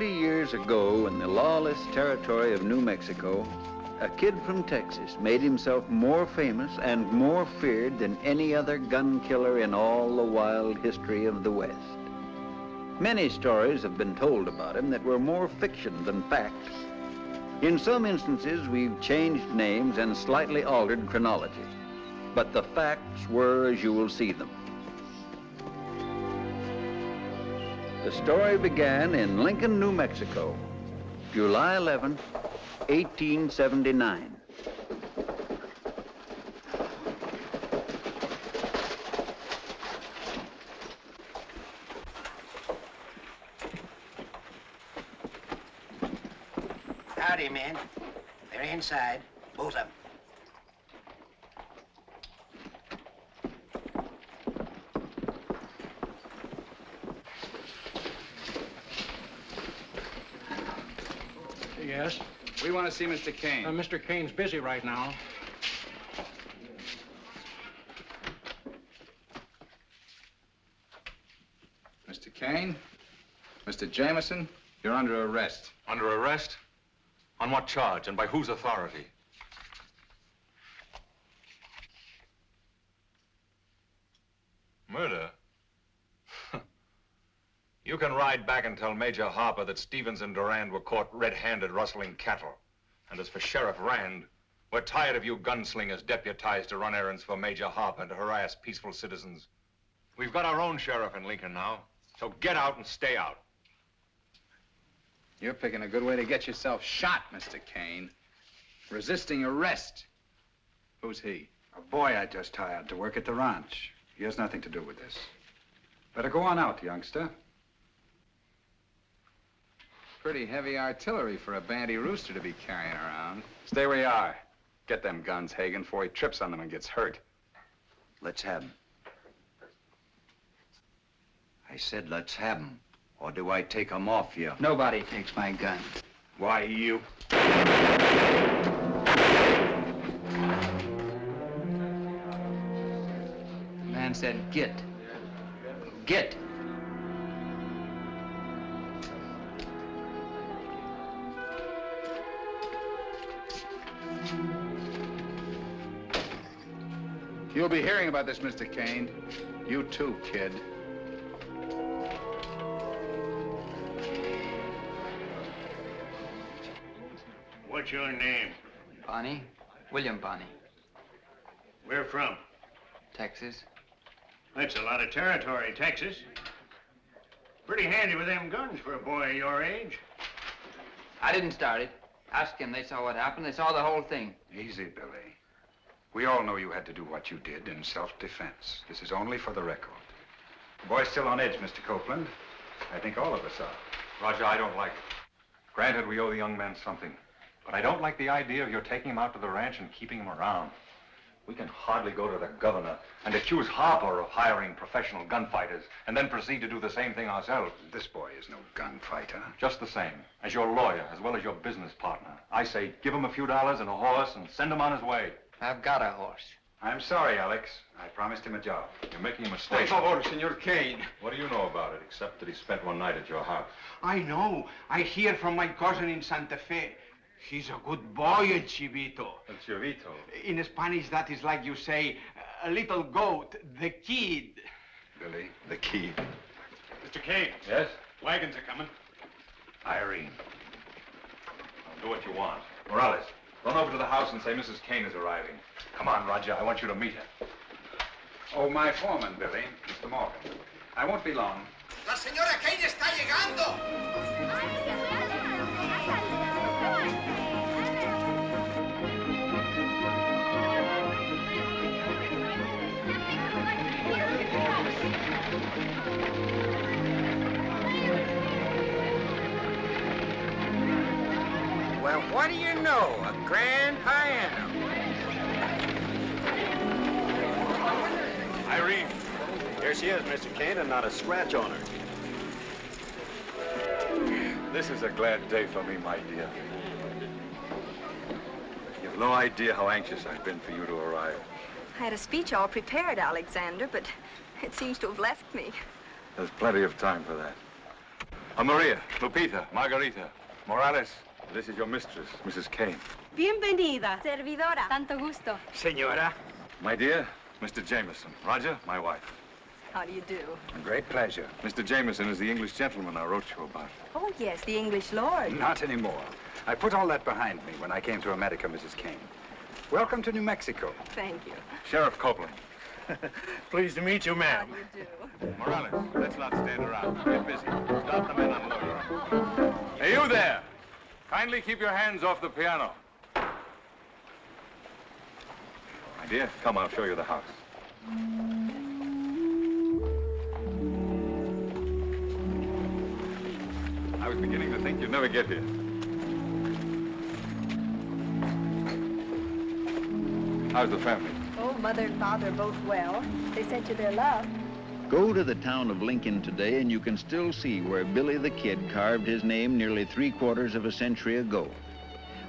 Years ago, in the lawless territory of New Mexico, a kid from Texas made himself more famous and more feared than any other gun killer in all the wild history of the West. Many stories have been told about him that were more fiction than fact. In some instances, we've changed names and slightly altered chronology, but the facts were as you will see them. The story began in Lincoln, New Mexico, July 11, 1879. Howdy, men. They're inside, both of them. Yes? We want to see Mr. Kane. Mr. Kane's busy right now. Mr. Kane? Mr. Jameson, you're under arrest. Under arrest? On what charge and by whose authority? Murder? You can ride back and tell Major Harper that Stevens and Durand were caught red-handed rustling cattle. And as for Sheriff Rand, we're tired of you gunslingers deputized to run errands for Major Harper and to harass peaceful citizens. We've got our own sheriff in Lincoln now, so get out and stay out. You're picking a good way to get yourself shot, Mr. Kane. Resisting arrest. Who's he? A boy I just hired to work at the ranch. He has nothing to do with this. Better go on out, youngster. Pretty heavy artillery for a bandy rooster to be carrying around. Stay where you are. Get them guns, Hagen, before he trips on them and gets hurt. Let's have him. I said let's have him. Or do I take them off you? Nobody takes my gun. Why, you? The man said, get. Get. You'll be hearing about this, Mr. Kane. You too, kid. What's your name? Bonney. William Bonney. Where from? Texas. That's a lot of territory, Texas. Pretty handy with them guns for a boy your age. I didn't start it. Ask him. They saw what happened. They saw the whole thing. Easy, Billy. We all know you had to do what you did in self-defense. This is only for the record. The boy's still on edge, Mr. Copeland. I think all of us are. Roger, I don't like it. Granted, we owe the young man something. But I don't like the idea of your taking him out to the ranch and keeping him around. We can hardly go to the governor and accuse Harper of hiring professional gunfighters and then proceed to do the same thing ourselves. This boy is no gunfighter. Just the same, as your lawyer, as well as your business partner. I say, give him a few dollars and a horse and send him on his way. I've got a horse. I'm sorry, Alex. I promised him a job. You're making a mistake. Por favor, Senor Kane. What do you know about it, except that he spent one night at your house? I know. I hear from my cousin in Santa Fe. He's a good boy, El Chivito. El Chivito? In Spanish, that is like you say, a little goat, the kid. Billy, the key. Mr. Kane. Yes? Wagons are coming. Irene. Do what you want. Morales, run over to the house and say Mrs. Kane is arriving. Come on, Roger. I want you to meet her. Oh, my foreman, Billy, Mr. Morgan. I won't be long. La señora Kane está llegando. Well, what do you know? A grand piano. Irene. Here she is, Mr. Kane, and not a scratch on her. This is a glad day for me, my dear. You've no idea how anxious I've been for you to arrive. I had a speech all prepared, Alexander, but it seems to have left me. There's plenty of time for that. Maria, Lupita, Margarita, Morales, this is your mistress, Mrs. Kane. Bienvenida. Servidora. Tanto gusto. Senora. My dear, Mr. Jameson. Roger, my wife. How do you do? A great pleasure. Mr. Jameson is the English gentleman I wrote you about. Oh, yes, the English lord. Not anymore. I put all that behind me when I came to America, Mrs. Kane. Welcome to New Mexico. Thank you. Sheriff Copeland. Pleased to meet you, How ma'am. do you do? Morales, let's not stand around. Get busy. Stop the men unloading. Hey, you there! Kindly keep your hands off the piano. My dear, come, I'll show you the house. I was beginning to think you'd never get here. How's the family? Oh, mother and father are both well. They sent you their love. Go to the town of Lincoln today and you can still see where Billy the Kid carved his name nearly 3/4 of a century ago.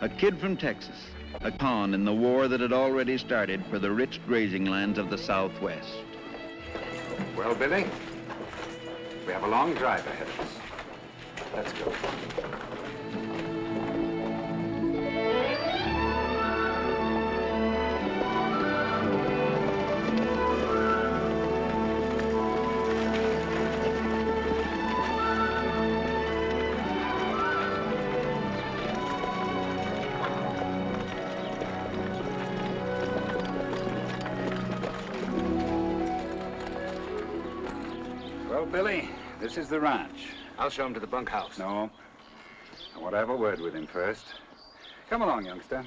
A kid from Texas, a pawn in the war that had already started for the rich grazing lands of the Southwest. Well, Billy, we have a long drive ahead of us. Let's go. Well, Billy, this is the ranch. I'll show him to the bunkhouse. No. I want to have a word with him first. Come along, youngster.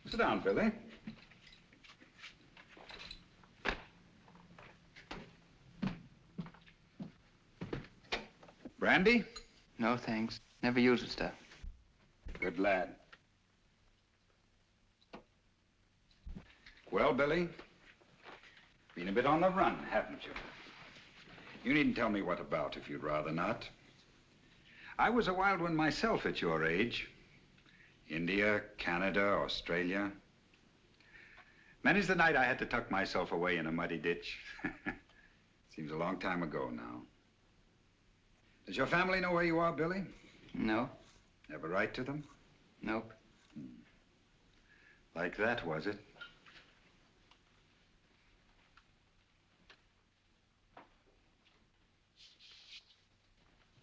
Sit down, Billy. Brandy? No, thanks. Never use the stuff. Good lad. Well, Billy, been a bit on the run, haven't you? You needn't tell me what about if you'd rather not. I was a wild one myself at your age. India, Canada, Australia. Many's the night I had to tuck myself away in a muddy ditch. Seems a long time ago now. Does your family know where you are, Billy? No. Ever write to them? Nope. Like that, was it?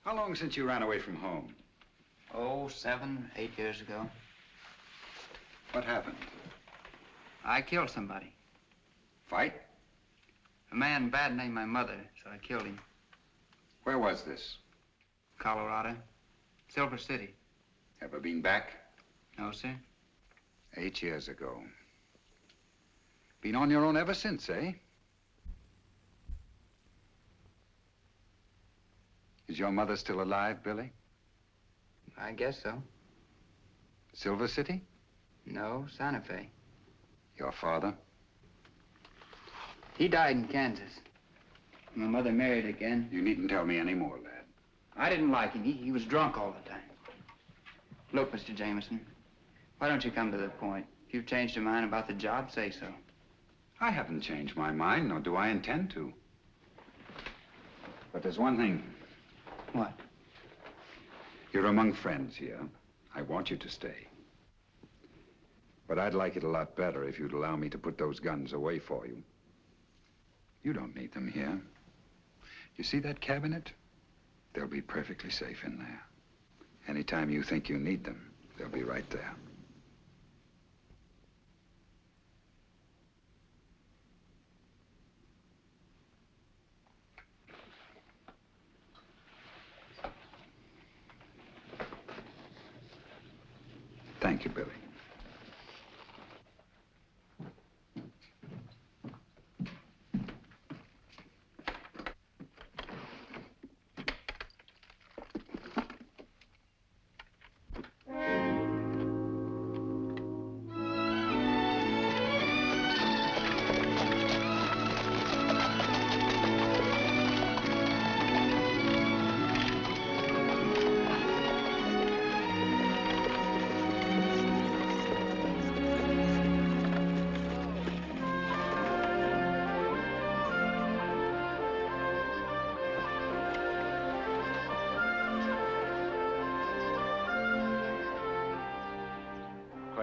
How long since you ran away from home? Oh, 7, 8 years ago. What happened? I killed somebody. Fight? A man bad named my mother, so I killed him. Where was this? Colorado. Silver City. Ever been back? No, sir. 8 years ago. Been on your own ever since, eh? Is your mother still alive, Billy? I guess so. Silver City? No, Santa Fe. Your father? He died in Kansas. My mother married again. You needn't tell me any more, lad. I didn't like him. He was drunk all the time. Look, Mr. Jameson, why don't you come to the point? If you've changed your mind about the job, say so. I haven't changed my mind, nor do I intend to. But there's one thing. What? You're among friends here. I want you to stay. But I'd like it a lot better if you'd allow me to put those guns away for you. You don't need them here. You see that cabinet? They'll be perfectly safe in there. Anytime you think you need them, they'll be right there. Thank you, Billy.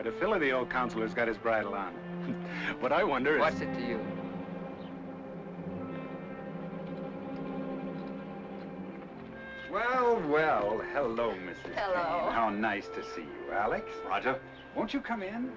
Quite a filly the old counselor's got his bridle on. What I wonder is... What's it to you? Well, well, hello, Mrs. Hello. Kane. How nice to see you, Alex. Roger. Won't you come in?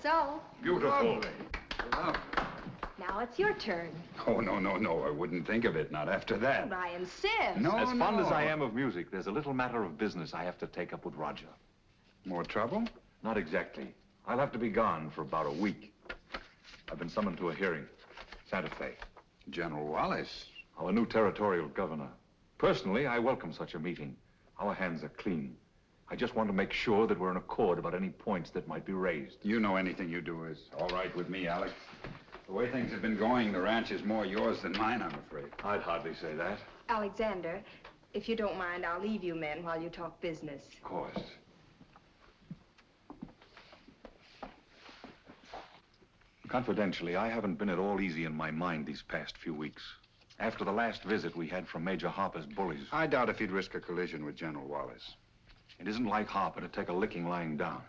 That's all. Beautiful. Lovely. Now it's your turn. Oh, no, no, no. I wouldn't think of it. Not after that. But I insist. No, As fond no. as I am of music, there's a little matter of business I have to take up with Roger. More trouble? Not exactly. I'll have to be gone for about a week. I've been summoned to a hearing. Santa Fe. General Wallace. Our new territorial governor. Personally, I welcome such a meeting. Our hands are clean. I just want to make sure that we're in accord about any points that might be raised. You know anything you do is all right with me, Alex. The way things have been going, the ranch is more yours than mine, I'm afraid. I'd hardly say that. Alexander, if you don't mind, I'll leave you men while you talk business. Of course. Confidentially, I haven't been at all easy in my mind these past few weeks. After the last visit we had from Major Harper's bullies. I doubt if he'd risk a collision with General Wallace. It isn't like Harper to take a licking lying down.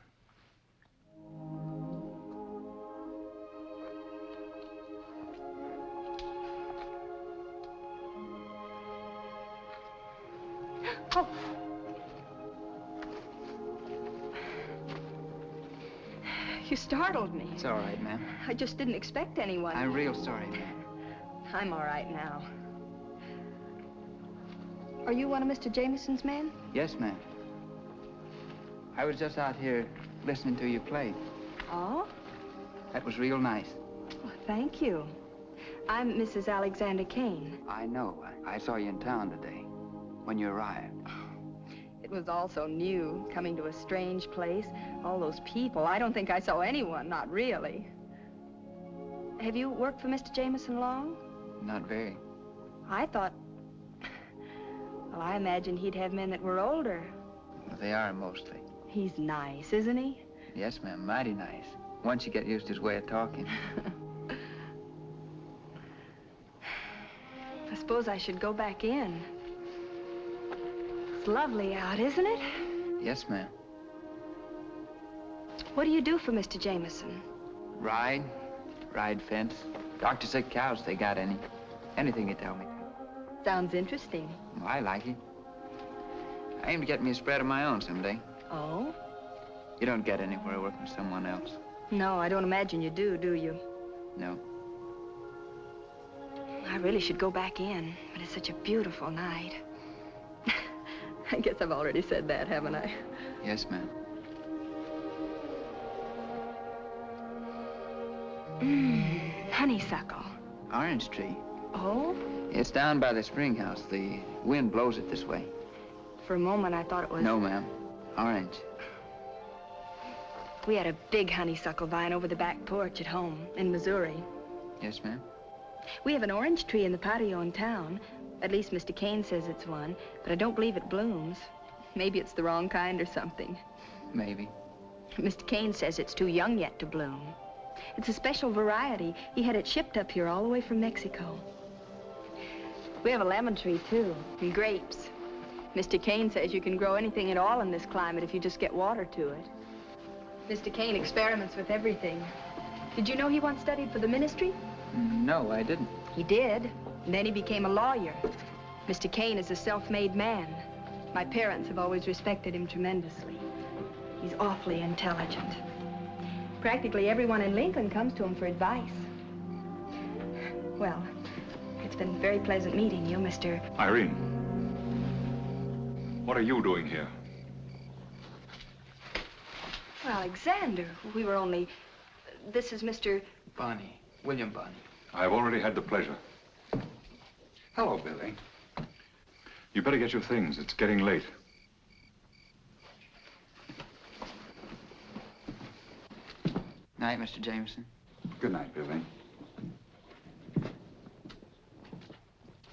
Oh. You startled me. It's all right, ma'am. I just didn't expect anyone. I'm real sorry, ma'am. I'm all right now. Are you one of Mr. Jameson's men? Yes, ma'am. I was just out here listening to you play. Oh? That was real nice. Well, thank you. I'm Mrs. Alexander Kane. I know. I saw you in town today when you arrived. It was all so new, coming to a strange place. All those people. I don't think I saw anyone, not really. Have you worked for Mr. Jameson long? Not very. I thought... Well, I imagined he'd have men that were older. Well, they are mostly. He's nice, isn't he? Yes, ma'am. Mighty nice. Once you get used to his way of talking. I suppose I should go back in. It's lovely out, isn't it? Yes, ma'am. What do you do for Mr. Jameson? Ride fence. Doctor said cows if they got any. Anything you tell me. Sounds interesting. Well, I like it. I aim to get me a spread of my own someday. Oh? You don't get anywhere working for someone else. No, I don't imagine you do you? No. I really should go back in, but it's such a beautiful night. I guess I've already said that, haven't I? Yes, ma'am. Honeysuckle. Orange tree. Oh? It's down by the spring house. The wind blows it this way. For a moment, I thought it was... No, ma'am. Orange. We had a big honeysuckle vine over the back porch at home in Missouri. Yes, ma'am. We have an orange tree in the patio in town. At least Mr. Kane says it's one, but I don't believe it blooms. Maybe it's the wrong kind or something. Maybe. Mr. Kane says it's too young yet to bloom. It's a special variety. He had it shipped up here all the way from Mexico. We have a lemon tree, too, and grapes. Mr. Kane says you can grow anything at all in this climate if you just get water to it. Mr. Kane experiments with everything. Did you know he once studied for the ministry? No, I didn't. He did. And then he became a lawyer. Mr. Kane is a self-made man. My parents have always respected him tremendously. He's awfully intelligent. Practically everyone in Lincoln comes to him for advice. Well, it's been very pleasant meeting you, Mr. Irene, what are you doing here? Well, Alexander, we were only... This is Mr... Bonnie. William Bonnie. I've already had the pleasure. Hello, Billy. You better get your things. It's getting late. Night, Mr. Jameson. Good night, Billy.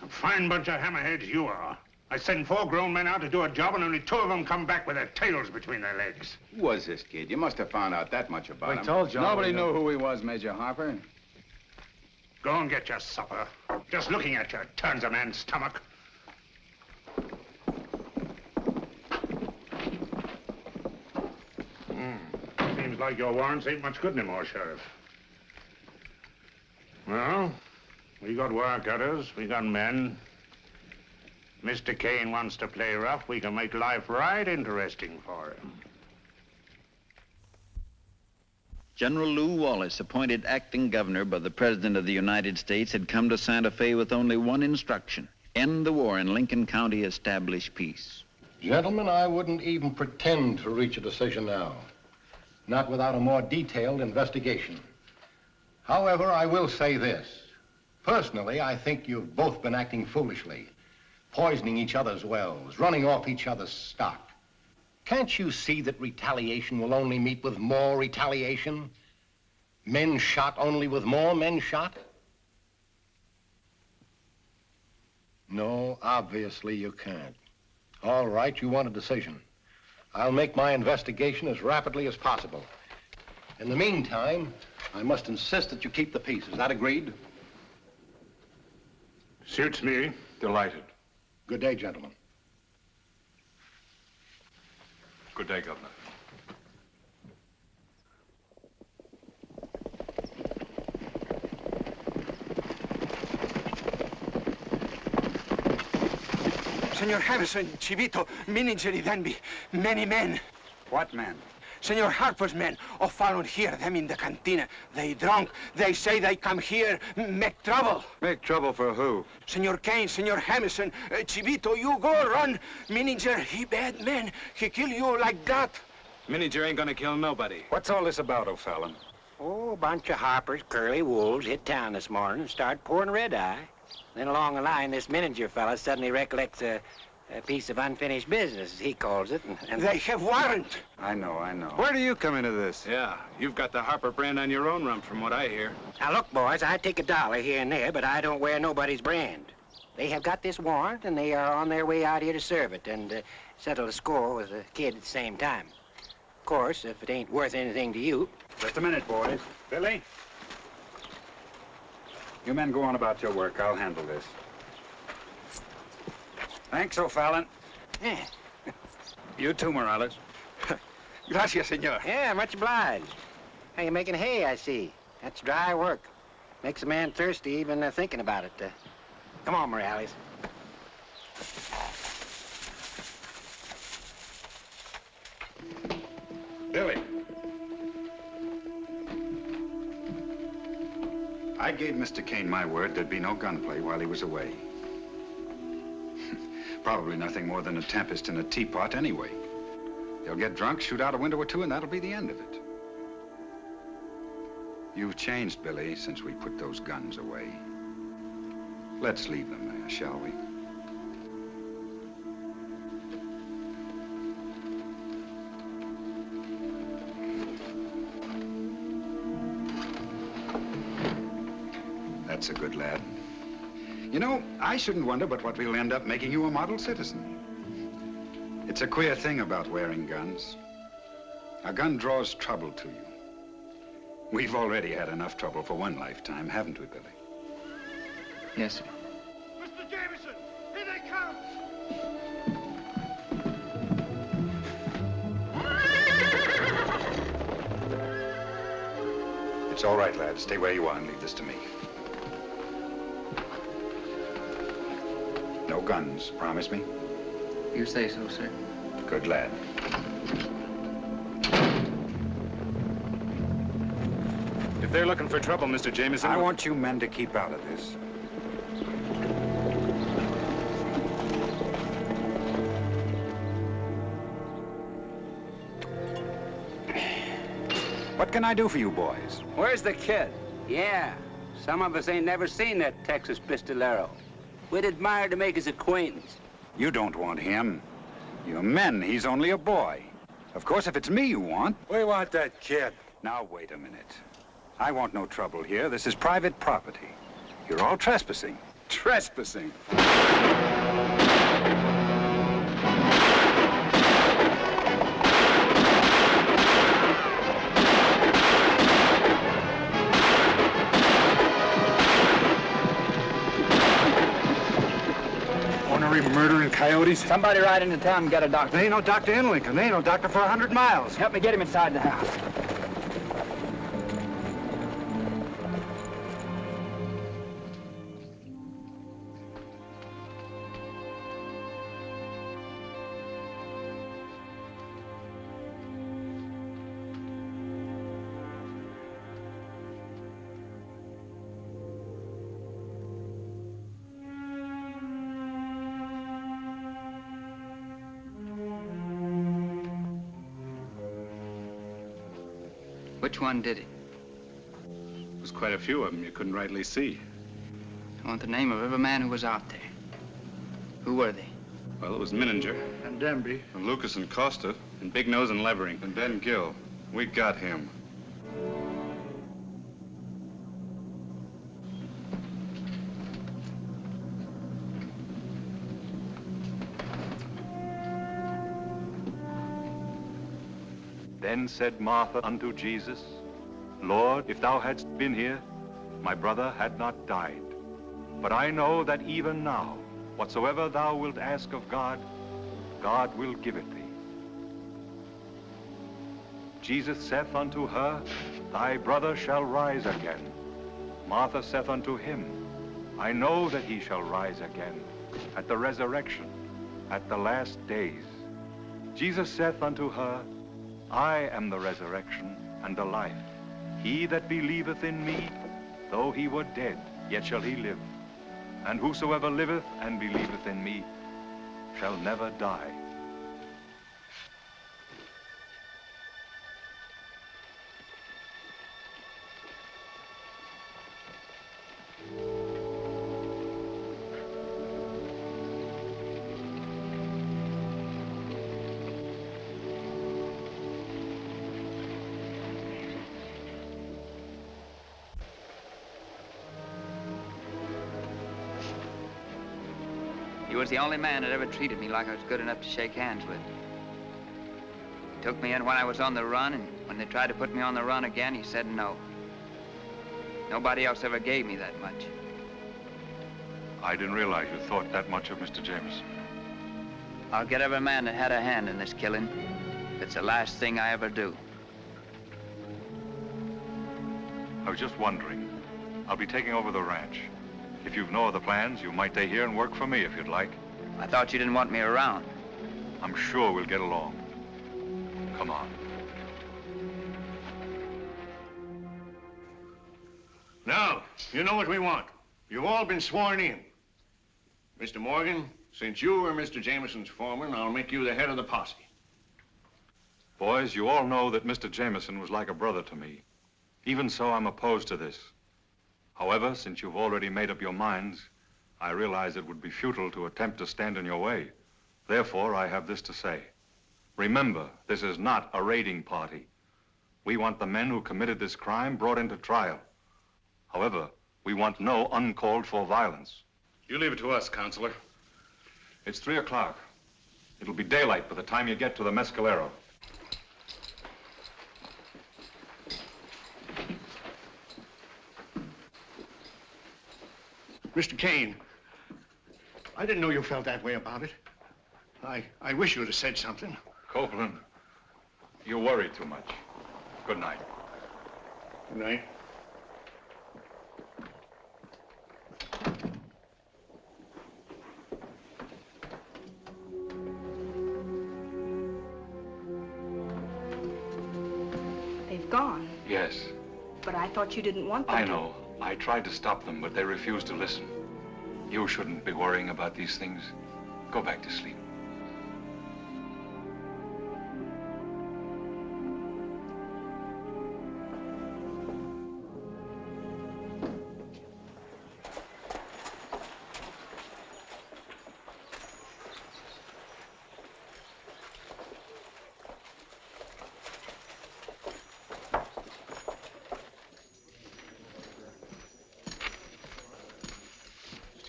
A fine bunch of hammerheads you are. I send 4 grown men out to do a job, and only 2 of them come back with their tails between their legs. Who was this kid? You must have found out that much about him. We told you. Nobody knew who he was, Major Harper. Go and get your supper. Just looking at you turns a man's stomach. Seems like your warrants ain't much good anymore, Sheriff. Well, we got work cutters, we got men. Mr. Kane wants to play rough. We can make life right interesting for him. General Lew Wallace, appointed acting governor by the President of the United States, had come to Santa Fe with only one instruction: end the war in Lincoln County, establish peace. Gentlemen, I wouldn't even pretend to reach a decision now. Not without a more detailed investigation. However, I will say this. Personally, I think you've both been acting foolishly, poisoning each other's wells, running off each other's stock. Can't you see that retaliation will only meet with more retaliation? Men shot only with more men shot? No, obviously you can't. All right, you want a decision. I'll make my investigation as rapidly as possible. In the meantime, I must insist that you keep the peace. Is that agreed? Suits me. Delighted. Good day, gentlemen. Good day, Governor. Senor Harrison, Chivito, Mininger y Danby, many men. What men? Senor Harper's men, found here, them in the cantina. They drunk. They say they come here, make trouble. Make trouble for who? Senor Kane, Senor Hamilton, Chivito, you go run. Miniger, he bad man. He kill you like that. Miniger ain't gonna kill nobody. What's all this about, O'Fallon? Oh, a bunch of Harpers, curly wolves, hit town this morning and start pouring red-eye. Then along the line, this Miniger fella suddenly recollects a piece of unfinished business, as he calls it, and they have warrant. I know. Where do you come into this? Yeah, you've got the Harper brand on your own rum, from what I hear. Now, look, boys, I take $1 here and there, but I don't wear nobody's brand. They have got this warrant, and they are on their way out here to serve it and settle the score with the kid at the same time. Of course, if it ain't worth anything to you. Just a minute, boys. Billy? You men go on about your work. I'll handle this. Thanks, O'Fallon. Yeah. You too, Morales. Gracias, senor. Yeah, much obliged. Hey, you're making hay, I see. That's dry work. Makes a man thirsty even thinking about it. Come on, Morales. Billy. I gave Mr. Kane my word there'd be no gunplay while he was away. Probably nothing more than a tempest in a teapot anyway. They'll get drunk, shoot out a window or two, and that'll be the end of it. You've changed, Billy, since we put those guns away. Let's leave them there, shall we? That's a good lad. You know, I shouldn't wonder but what we'll end up making you a model citizen. It's a queer thing about wearing guns. A gun draws trouble to you. We've already had enough trouble for one lifetime, haven't we, Billy? Yes, sir. Mr. Jameson, here they come! It's all right, lad. Stay where you are and leave this to me. No guns, promise me? You say so, sir. Good lad. If they're looking for trouble, Mr. Jameson... I want you men to keep out of this. What can I do for you boys? Where's the kid? Yeah, some of us ain't never seen that Texas pistolero. We'd admire to make his acquaintance. You don't want him. You're men. He's only a boy. Of course, if it's me you want... We want that kid. Now, wait a minute. I want no trouble here. This is private property. You're all trespassing. Trespassing? Murdering coyotes? Somebody ride into town and get a doctor. There ain't no doctor in Lincoln. There ain't no doctor for 100 miles. Help me get him inside the house. Which one did it? There was quite a few of them you couldn't rightly see. I want the name of every man who was out there. Who were they? Well, it was Mininger. And Denby. And Lucas and Costa. And Big Nose and Levering. And Ben Gill. We got him. Then said Martha unto Jesus, Lord, if thou hadst been here, my brother had not died. But I know that even now, whatsoever thou wilt ask of God, God will give it thee. Jesus saith unto her, Thy brother shall rise again. Martha saith unto him, I know that he shall rise again at the resurrection, at the last days. Jesus saith unto her, I am the resurrection and the life. He that believeth in me, though he were dead, yet shall he live. And whosoever liveth and believeth in me shall never die. He was the only man that ever treated me like I was good enough to shake hands with. He took me in when I was on the run, and when they tried to put me on the run again, he said no. Nobody else ever gave me that much. I didn't realize you thought that much of Mr. Jameson. I'll get every man that had a hand in this killing. It's the last thing I ever do. I was just wondering. I'll be taking over the ranch. If you've no other plans, you might stay here and work for me if you'd like. I thought you didn't want me around. I'm sure we'll get along. Come on. Now, you know what we want. You've all been sworn in. Mr. Morgan, since you are Mr. Jameson's foreman, I'll make you the head of the posse. Boys, you all know that Mr. Jameson was like a brother to me. Even so, I'm opposed to this. However, since you've already made up your minds, I realize it would be futile to attempt to stand in your way. Therefore, I have this to say. Remember, this is not a raiding party. We want the men who committed this crime brought into trial. However, we want no uncalled for violence. You leave it to us, Counselor. It's 3 o'clock. It'll be daylight by the time you get to the Mescalero. Mr. Kane, I didn't know you felt that way about it. I wish you'd have said something. Copeland, you worry too much. Good night. Good night. They've gone. Yes, But I thought you didn't want them I to. know. I tried to stop them, but they refused to listen. You shouldn't be worrying about these things. Go back to sleep.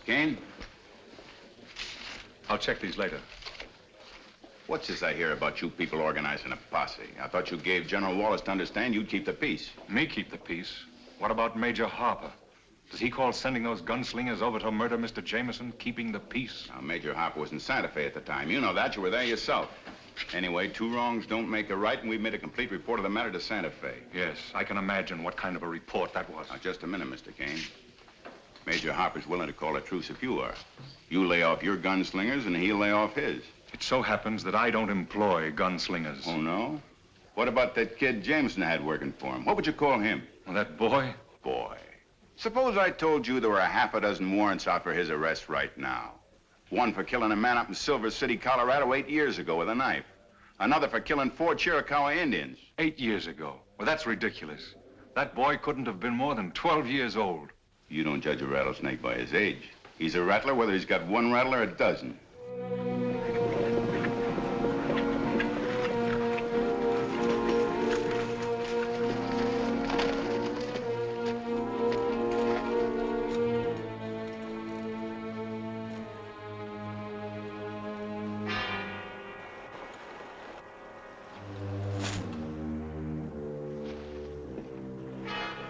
Kane? I'll check these later. What's this I hear about you people organizing a posse? I thought you gave General Wallace to understand you'd keep the peace. Me keep the peace? What about Major Harper? Does he call sending those gunslingers over to murder Mr. Jameson keeping the peace? Now, Major Harper was in Santa Fe at the time. You know that. You were there yourself. Anyway, 2 wrongs don't make a right, and we've made a complete report of the matter to Santa Fe. Yes, I can imagine what kind of a report that was. Now, just a minute, Mr. Kane. Major Harper's willing to call a truce if you are. You lay off your gunslingers, and he'll lay off his. It so happens that I don't employ gunslingers. Oh, no? What about that kid Jameson had working for him? What would you call him? Well, that boy? Boy. Suppose I told you there were half a dozen warrants out for his arrest right now. One for killing a man up in Silver City, Colorado 8 years ago with a knife. Another for killing 4 Chiricahua Indians. 8 years ago? Well, that's ridiculous. That boy couldn't have been more than 12 years old. You don't judge a rattlesnake by his age. He's a rattler whether he's got 1 rattle or a dozen.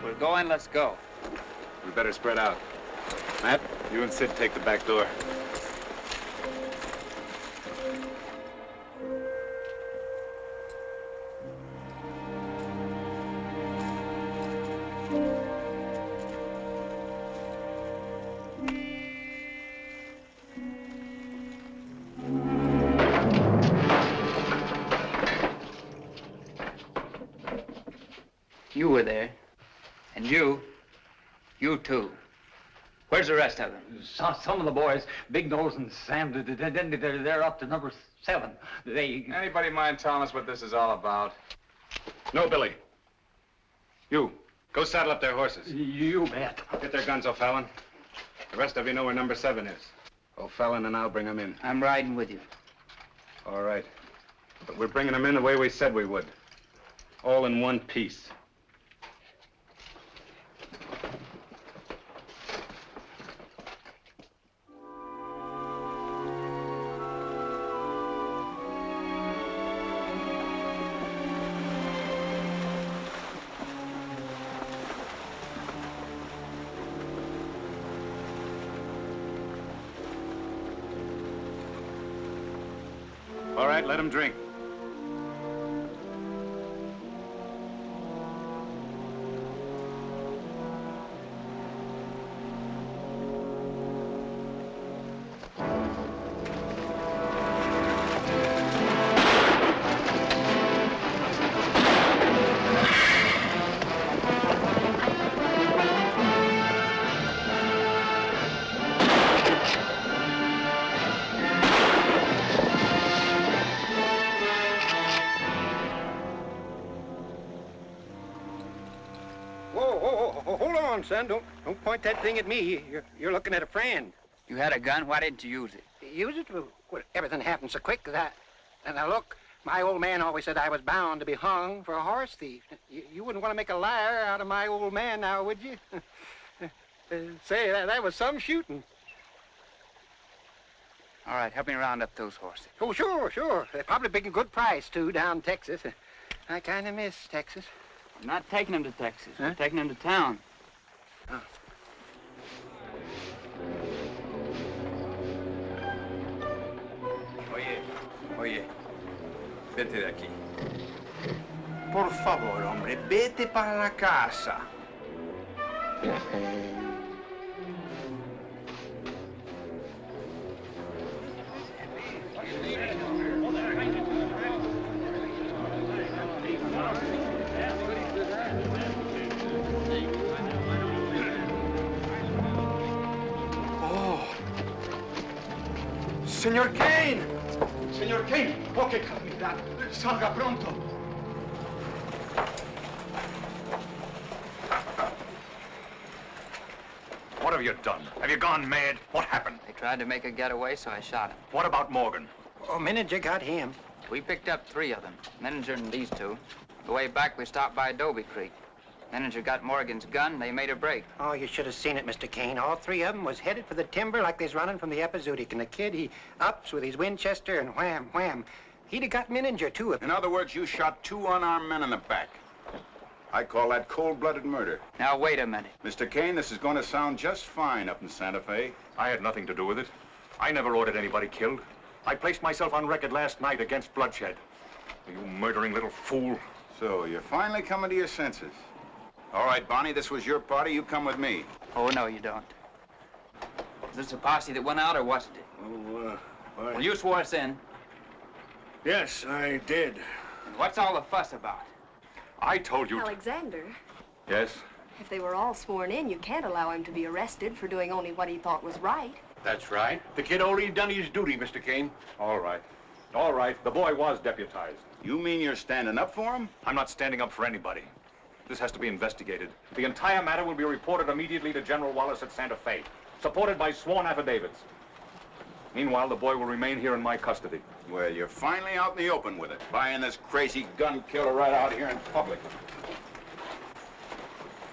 We're going, let's go. We better spread out. Matt, you and Sid take the back door. You were there. And you too. Where's the rest of them? Some of the boys, Big Nose and Sam, they're up to number 7. Anybody mind telling us what this is all about? No, Billy. You, go saddle up their horses. You bet. Get their guns, O'Fallon. The rest of you know where number 7 is. O'Fallon and I'll bring them in. I'm riding with you. All right. But we're bringing them in the way we said we would. All in one piece. All right, let them drink. Whoa, hold on, son. Don't point that thing at me. You're looking at a friend. You had a gun. Why didn't you use it? Use it? Well, everything happened so quick that and now look, my old man always said I was bound to be hung for a horse thief. You wouldn't want to make a liar out of my old man now, would you? Say, that was some shooting. All right, help me round up those horses. Oh, sure. They're probably big a good price, too, down in Texas. I kind of miss Texas. I'm not taking them to Texas. Huh? I'm taking them to town. Oh. Oye, vete de aquí. Por favor, hombre, vete para la casa. Señor Kane! Señor Kane! ¡Oh, qué calamidad! ¡Salga pronto! What have you done? Have you gone mad? What happened? They tried to make a getaway, so I shot him. What about Morgan? Oh, Manager got him. We picked up 3 of them. Manager and these 2. The way back, we stopped by Adobe Creek. Manager got Morgan's gun, and they made a break. Oh, you should have seen it, Mr. Kane. All 3 of them was headed for the timber like they's running from the Epizootic. And the kid, he ups with his Winchester and wham, wham. He'd have got Manager, too. In other words, you shot 2 unarmed men in the back. I call that cold-blooded murder. Now, wait a minute. Mr. Kane, this is going to sound just fine up in Santa Fe. I had nothing to do with it. I never ordered anybody killed. I placed myself on record last night against bloodshed. You murdering little fool. So, you're finally coming to your senses. All right, Bonnie, this was your party. You come with me. Oh, no, you don't. Is this a posse that went out, or wasn't it? Oh, Well, you swore us in. Yes, I did. And what's all the fuss about? I told you... Alexander, Yes? if they were all sworn in, you can't allow him to be arrested for doing only what he thought was right. That's right. The kid already done his duty, Mr. Kane. All right. All right. The boy was deputized. You mean you're standing up for him? I'm not standing up for anybody. This has to be investigated. The entire matter will be reported immediately to General Wallace at Santa Fe, supported by sworn affidavits. Meanwhile, the boy will remain here in my custody. Well, you're finally out in the open with it, buying this crazy gun killer right out here in public.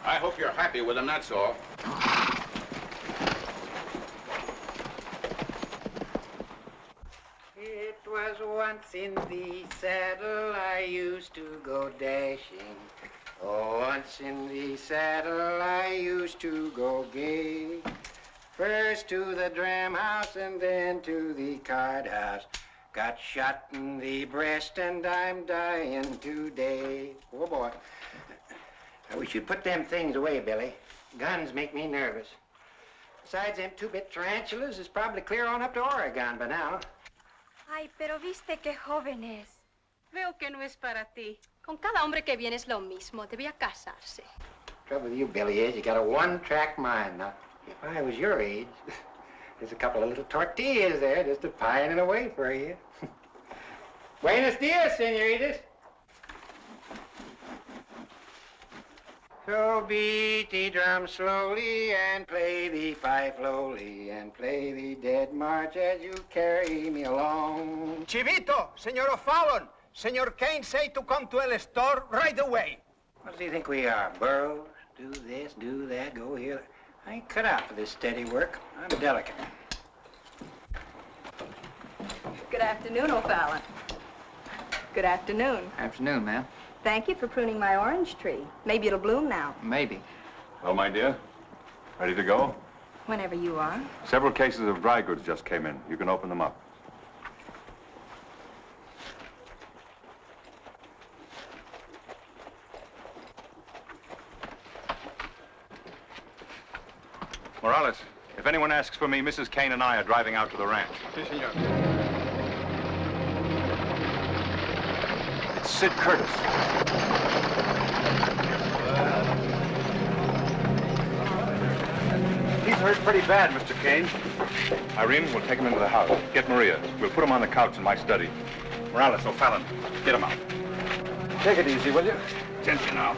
I hope you're happy with him, that's all. It was once in the saddle I used to go dashing. Oh, once in the saddle I used to go gay. First to the dram house and then to the card house. Got shot in the breast and I'm dying today. Oh, boy. We should put them things away, Billy. Guns make me nervous. Besides, them 2-bit tarantulas is probably clear on up to Oregon by now. Ay, pero viste qué joven es. Veo que no es para ti. Con cada hombre que viene es lo mismo. Debía casarse. Trouble with you, Billy, is you got a one-track mind. Now, if I was your age, there's a couple of little tortillas there just a pining away for you. Buenos dias, senoritas. So beat the drum slowly and play the fife lowly and play the dead march as you carry me along. Chivito, Senor O'Fallon, Senor Kane say to come to el store right away. What do you think we are, burros? Do this, do that, go here. I ain't cut out for this steady work. I'm delicate. Good afternoon, O'Fallon. Good afternoon. Afternoon, ma'am. Thank you for pruning my orange tree. Maybe it'll bloom now. Maybe. Well, my dear, ready to go? Whenever you are. Several cases of dry goods just came in. You can open them up. Morales, if anyone asks for me, Mrs. Kane and I are driving out to the ranch. Si, senor. It's Sid Curtis. He's hurt pretty bad, Mr. Kane. Irene, we'll take him into the house. Get Maria. We'll put him on the couch in my study. Morales, O'Fallon, get him out. Take it easy, will you? Gently now.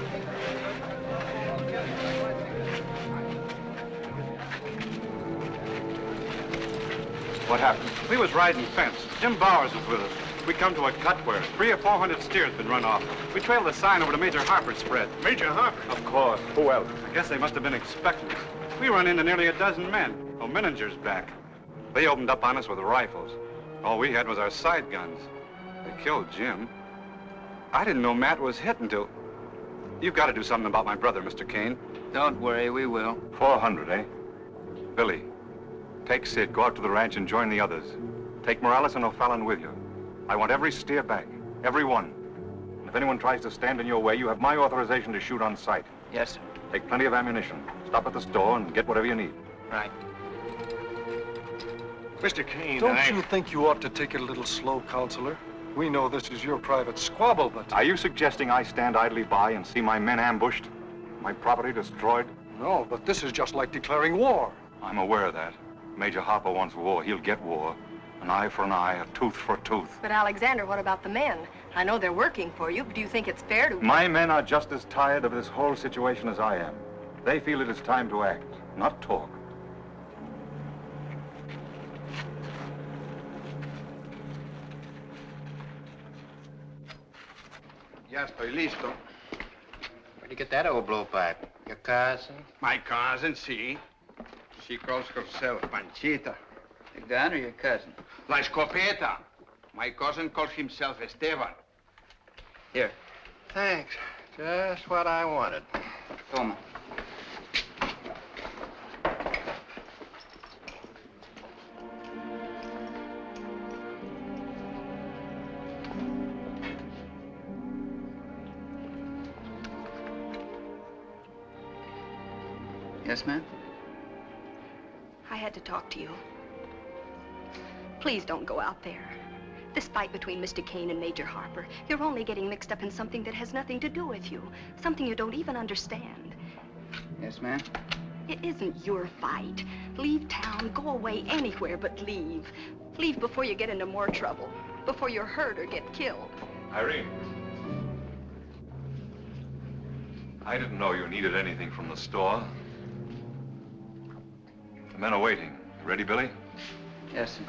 What happened? We was riding fence. Jim Bowers was with us. We come to a cut where 300 or 400 steers been run off. We trailed the sign over to Major Harper's spread. Major Harper? Of course. Who else? I guess they must have been expecting us. We run into nearly a dozen men. Oh, Mininger's back. They opened up on us with rifles. All we had was our side guns. They killed Jim. I didn't know Matt was hit until... You've got to do something about my brother, Mr. Kane. Don't worry, we will. 400, eh? Billy, take Sid, go out to the ranch and join the others. Take Morales and O'Fallon with you. I want every steer back, every one. And if anyone tries to stand in your way, you have my authorization to shoot on sight. Yes, sir. Take plenty of ammunition. Stop at the store and get whatever you need. Right. Mr. Kane, Don't you think you ought to take it a little slow, Counselor? We know this is your private squabble, but... Are you suggesting I stand idly by and see my men ambushed? My property destroyed? No, but this is just like declaring war. I'm aware of that. Major Harper wants war. He'll get war. An eye for an eye, a tooth for a tooth. But Alexander, what about the men? I know they're working for you, but do you think it's fair to... My men are just as tired of this whole situation as I am. They feel it is time to act, not talk. Ya estoy listo. Where'd you get that old blowpipe? Your cousin? My cousin, see. She calls herself Panchita. The gun or your cousin? La escopeta. My cousin calls himself Esteban. Here. Thanks. Just what I wanted. Toma. Yes, ma'am? I had to talk to you. Please don't go out there. This fight between Mr. Kane and Major Harper, you're only getting mixed up in something that has nothing to do with you. Something you don't even understand. Yes, ma'am? It isn't your fight. Leave town, go away anywhere but leave. Leave before you get into more trouble. Before you're hurt or get killed. Irene. I didn't know you needed anything from the store. The men are waiting. Ready, Billy? Yes, sir.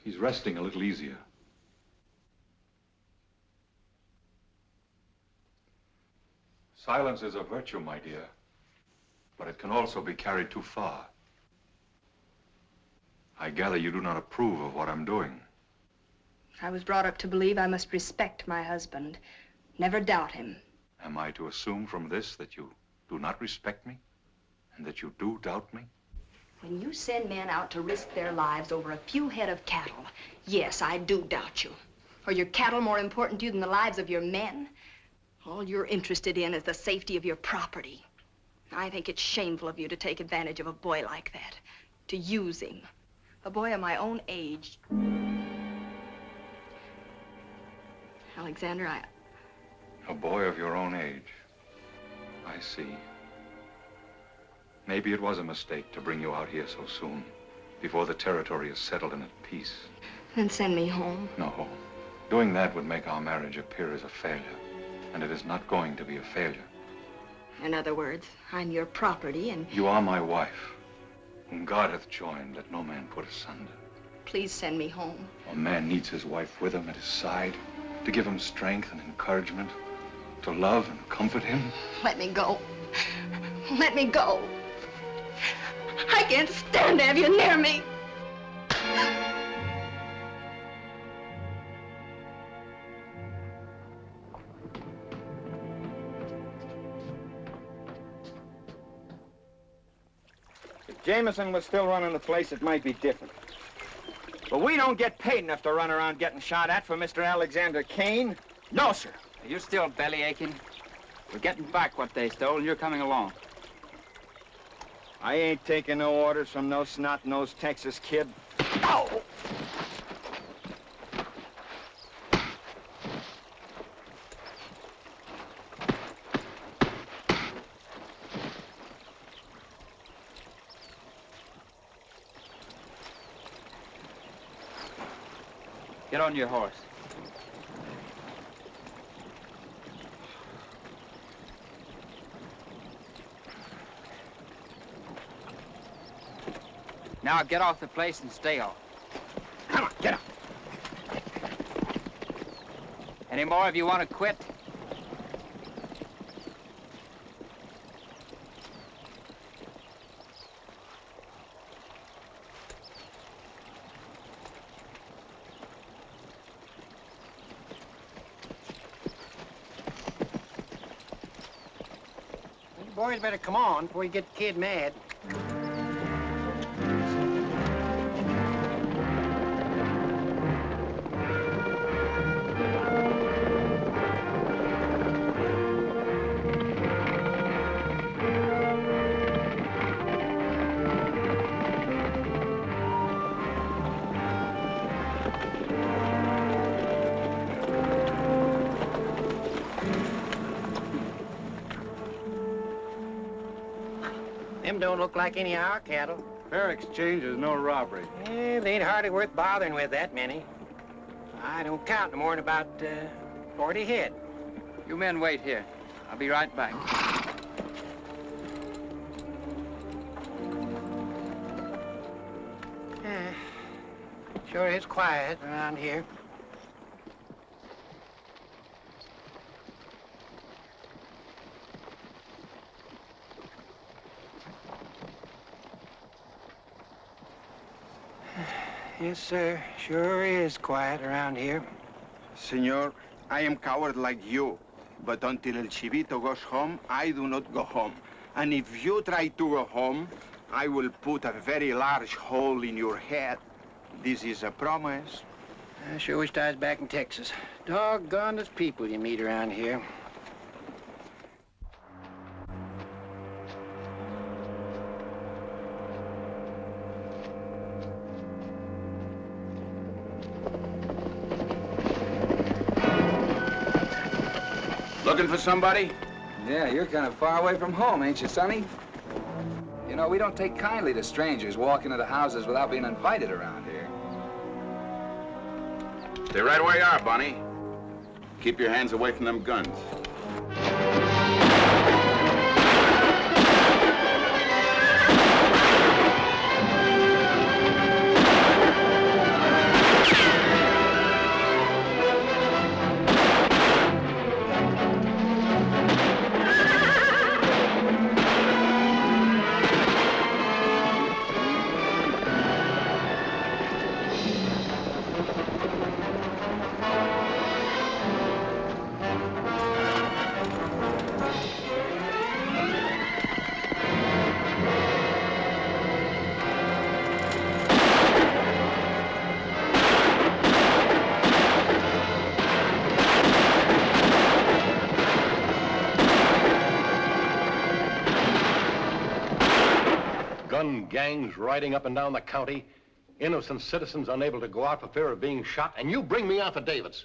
He's resting a little easier. Silence is a virtue, my dear. But it can also be carried too far. I gather you do not approve of what I'm doing. I was brought up to believe I must respect my husband, never doubt him. Am I to assume from this that you do not respect me and that you do doubt me? When you send men out to risk their lives over a few head of cattle, yes, I do doubt you. Are your cattle more important to you than the lives of your men? All you're interested in is the safety of your property. I think it's shameful of you to take advantage of a boy like that, to use him. A boy of my own age. Alexander, A boy of your own age. I see. Maybe it was a mistake to bring you out here so soon, before the territory is settled and at peace. Then send me home. No. Doing that would make our marriage appear as a failure, and it is not going to be a failure. In other words, I'm your property and... You are my wife, whom God hath joined, let no man put asunder. Please send me home. A man needs his wife with him at his side, to give him strength and encouragement, to love and comfort him. Let me go. Let me go. I can't stand to have you near me. If Jameson was still running the place, it might be different. But we don't get paid enough to run around getting shot at for Mr. Alexander Kane. No, sir. Are you still belly aching? We're getting back what they stole, and you're coming along. I ain't taking no orders from no snot-nosed Texas kid. Ow! Get on your horse. Now get off the place and stay off. Come on, get up. Any more of you want to quit? You boys better come on before you get the kid mad. Them don't look like any of our cattle. Fair exchange is no robbery. Yeah, they ain't hardly worth bothering with that many. I don't count no more than about 40 head. You men wait here. I'll be right back. Sure is quiet around here. Yes, sir. Sure is quiet around here. Senor, I am coward like you. But until El Chivito goes home, I do not go home. And if you try to go home, I will put a very large hole in your head. This is a promise. I sure wished I was back in Texas. Doggone those people you meet around here. Looking for somebody? Yeah, you're kind of far away from home, ain't you, Sonny? You know, we don't take kindly to strangers walking into houses without being invited around here. Stay right where you are, Bunny. Keep your hands away from them guns. gangs riding up and down the county, innocent citizens unable to go out for fear of being shot, and you bring me affidavits.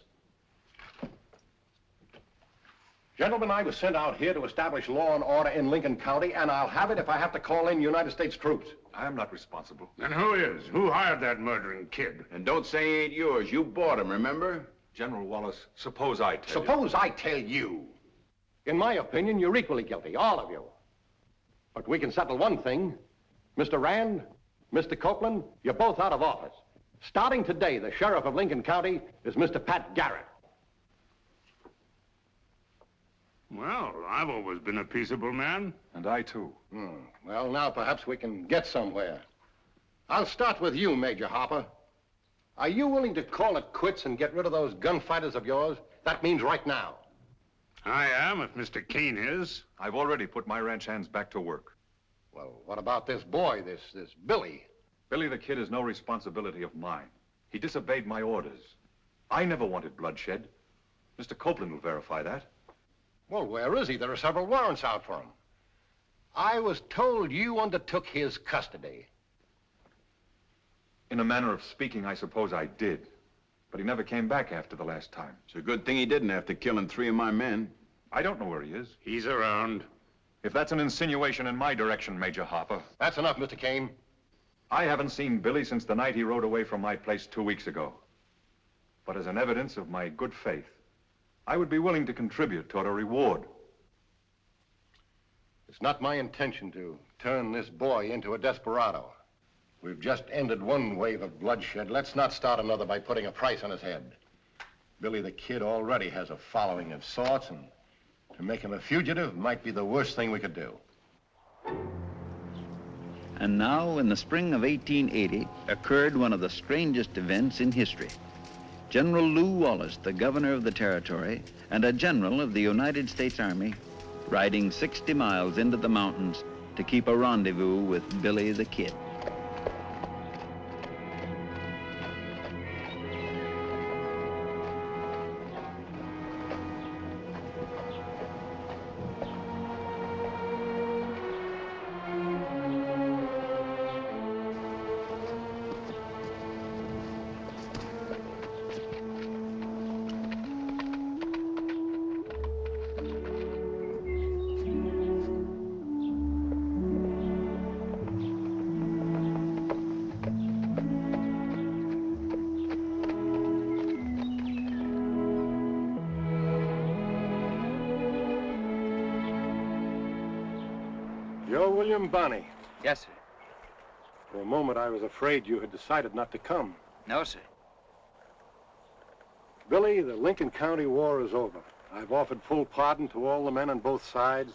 Gentlemen, I was sent out here to establish law and order in Lincoln County, and I'll have it if I have to call in United States troops. I'm not responsible. Then who is? Who hired that murdering kid? And don't say he ain't yours. You bought him, remember? General Wallace, suppose I tell you. Suppose I tell you. In my opinion, you're equally guilty, all of you. But we can settle one thing. Mr. Rand, Mr. Copeland, you're both out of office. Starting today, the sheriff of Lincoln County is Mr. Pat Garrett. Well, I've always been a peaceable man. And I, too. Well, now perhaps we can get somewhere. I'll start with you, Major Harper. Are you willing to call it quits and get rid of those gunfighters of yours? That means right now. I am, if Mr. Kane is. I've already put my ranch hands back to work. Well, what about this boy, this Billy? Billy the Kid is no responsibility of mine. He disobeyed my orders. I never wanted bloodshed. Mr. Copeland will verify that. Well, where is he? There are several warrants out for him. I was told you undertook his custody. In a manner of speaking, I suppose I did. But he never came back after the last time. It's a good thing he didn't after killing 3 of my men. I don't know where he is. He's around. If that's an insinuation in my direction, Major Harper. That's enough, Mr. Kane. I haven't seen Billy since the night he rode away from my place 2 weeks ago. But as an evidence of my good faith, I would be willing to contribute toward a reward. It's not my intention to turn this boy into a desperado. We've just ended one wave of bloodshed. Let's not start another by putting a price on his head. Billy the Kid already has a following of sorts, and to make him a fugitive might be the worst thing we could do. And now, in the spring of 1880, occurred one of the strangest events in history. General Lew Wallace, the governor of the territory, and a general of the United States Army, riding 60 miles into the mountains to keep a rendezvous with Billy the Kid. You're William Bonney. Yes, sir. For a moment, I was afraid you had decided not to come. No, sir. Billy, the Lincoln County war is over. I've offered full pardon to all the men on both sides.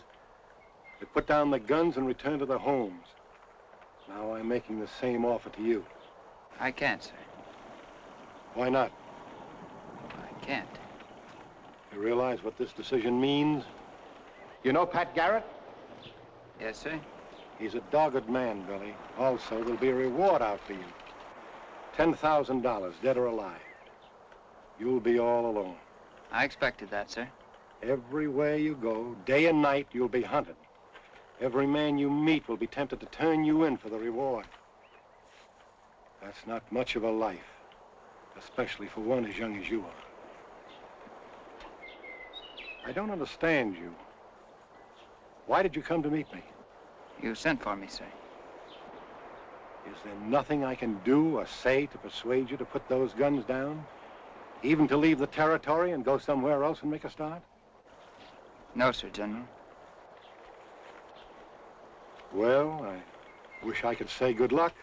They put down the guns and returned to their homes. Now I'm making the same offer to you. I can't, sir. Why not? I can't. You realize what this decision means? You know Pat Garrett? Yes, sir. He's a dogged man, Billy. Also, there'll be a reward out for you. $10,000, dead or alive. You'll be all alone. I expected that, sir. Everywhere you go, day and night, you'll be hunted. Every man you meet will be tempted to turn you in for the reward. That's not much of a life, especially for one as young as you are. I don't understand you. Why did you come to meet me? You sent for me, sir. Is there nothing I can do or say to persuade you to put those guns down? Even to leave the territory and go somewhere else and make a start? No, sir, General. Well, I wish I could say good luck.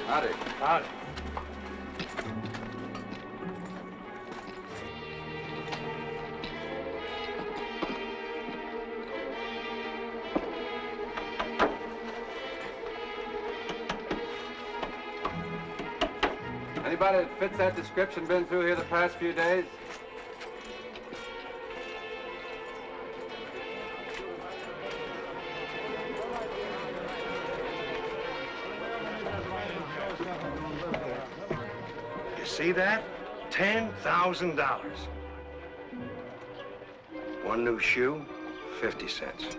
Howdy. Howdy. Anybody that fits that description been through here the past few days? You see that? $10,000. One new shoe, 50 cents.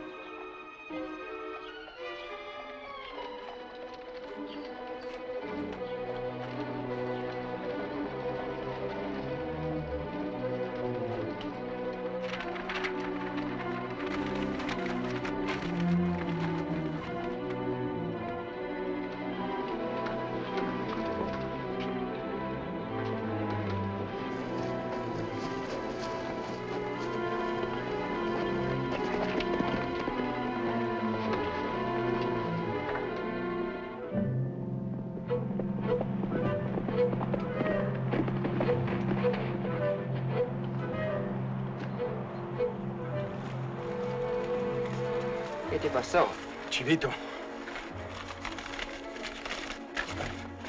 ¿Qué te pasó? Chivito.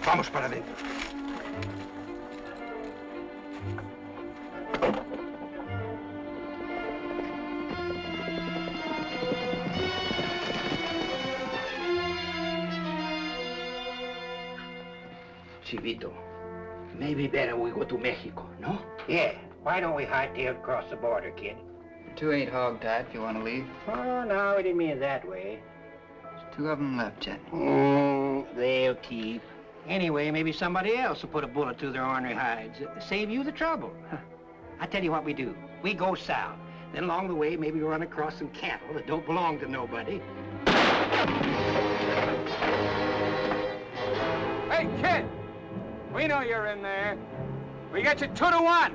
Vamos para adentro. Chivito, maybe better we go to Mexico, no? Yeah. Why don't we hightail across the border, kid? Two ain't hog-tied if you want to leave. Oh, no, we didn't mean it that way. There's two of them left, Jenny. They'll keep. Anyway, maybe somebody else will put a bullet through their ornery hides. Save you the trouble. I tell you what we do. We go south. Then along the way, maybe we run across some cattle that don't belong to nobody. Hey, kid! We know you're in there. We got you 2-1.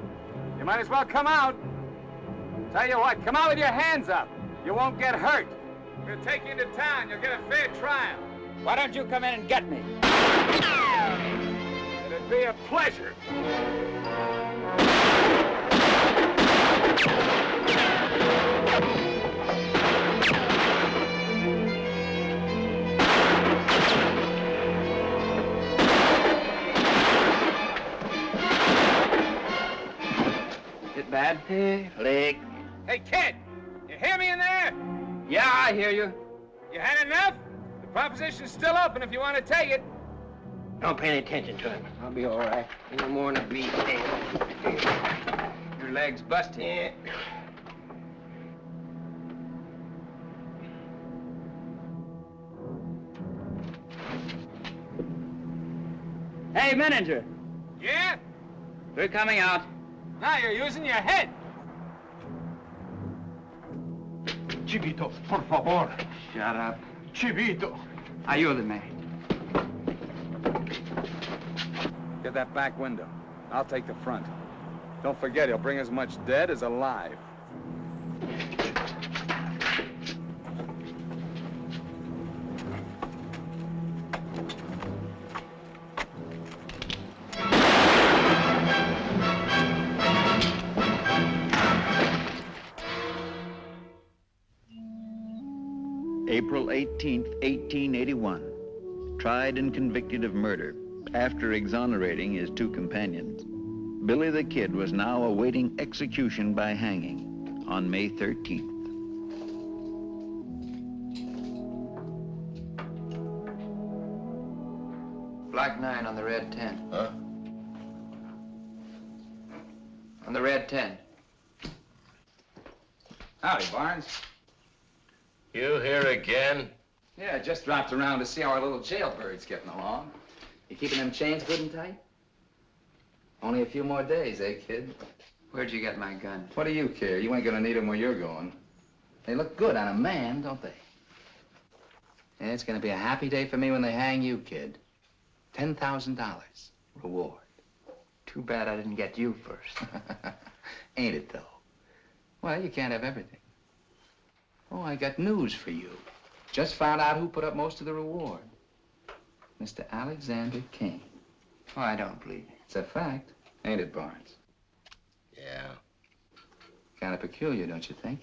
You might as well come out. Tell you what, come out with your hands up. You won't get hurt. We'll take you into town. You'll get a fair trial. Why don't you come in and get me? It'd be a pleasure. It bad? Leg. Hey, kid! You hear me in there? Yeah, I hear you. You had enough? The proposition's still open if you want to take it. Don't pay any attention to him. I'll be all right. Ain't no more than a beat. Your leg's busted. Yeah. Hey, manager. Yeah? We're coming out. Now you're using your head. Chivito, por favor. Shut up. Chivito. Ayúdame. Get that back window. I'll take the front. Don't forget, he'll bring as much dead as alive. April 18th, 1881. Tried and convicted of murder. After exonerating his two companions, Billy the Kid was now awaiting execution by hanging on May 13th. Black 9 on the red 10. Huh? On the red 10. Howdy, Barnes. You here again? Yeah, just dropped around to see how our little jailbird's getting along. You keeping them chains good and tight? Only a few more days, eh, kid? Where'd you get my gun? What do you care? You ain't gonna need them where you're going. They look good on a man, don't they? And it's gonna be a happy day for me when they hang you, kid. $10,000 reward. Too bad I didn't get you first. Ain't it, though? Well, you can't have everything. Oh, I got news for you. Just found out who put up most of the reward. Mr. Alexander Kane. Oh, I don't believe it. It's a fact, ain't it, Barnes? Yeah. Kind of peculiar, don't you think?